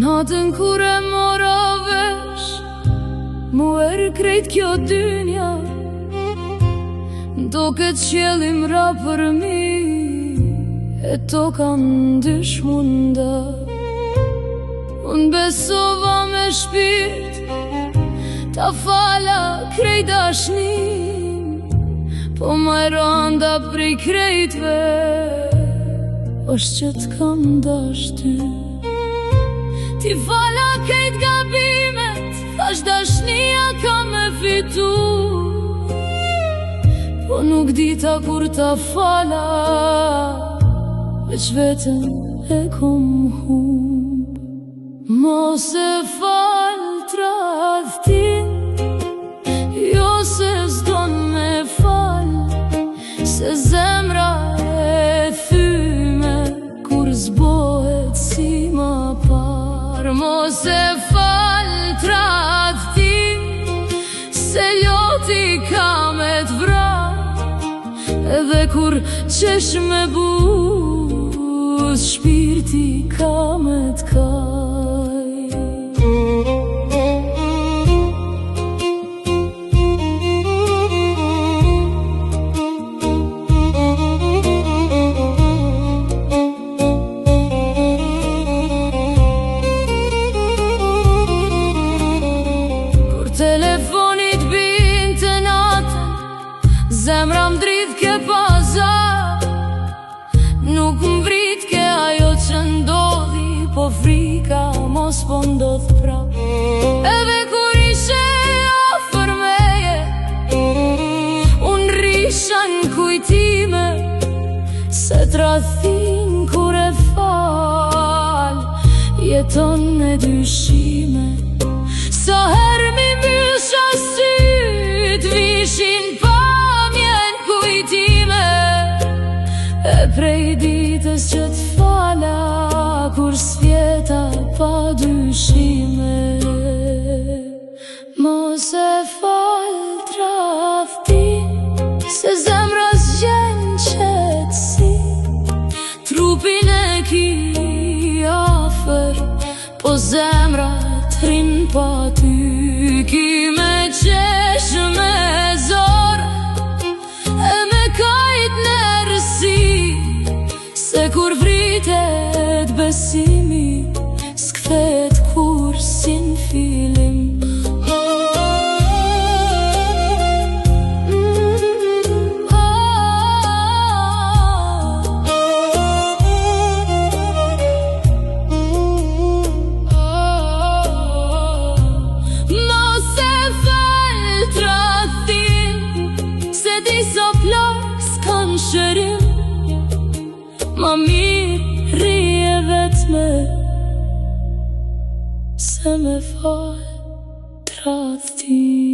Natën kur e mora vesh, mu erë krejt kjo dynja, do këtë qelim ra për mi, e to kanë dysh munda. Unë besova me shpirt, ta fala krejt dashnin, po ma e randa prej krejtve, është që t'kam dash ty. Ti fala krejt gabimet, thash dashnia ka me fitu, po nuk dita kur ta fala, veç vetën e kom humb. Mos e fal tradhtin, jo se s'don me fal, se zemra e thyme kur zbohet si ma par. Mos e fal tradhtin, se loti ka me t'vra, edhe kur qesh me buz, shpirti ka me t'kaj. Kur telefonit bin të natën, zemra m'dridh ke pazar, nuk m'vrit ke ajo që ndodhi, po frika mos po ndodh prap. Edhe kur ishe afër meje, unë risha n'kujtime, se t'radhin kur e fal, jeton me dyshime. Sa her mi mbysha syt, vishin pamjen kujtime, e prej ditës që t'fala, kur s'vjeta pa dyshime. Mos e fal tradhtin, se zemra s'gjen qetësi, trupin e ki afer, po zemra t'rin pa ty. Ki me qesh me zor, e me kajt nërësi, se kur vritet besimi, s'kfet kur si n'filim. Mos e fal tradhtin, se disa plak s'kan shërim, ma mirë rije vetme, se me fal tradhtin.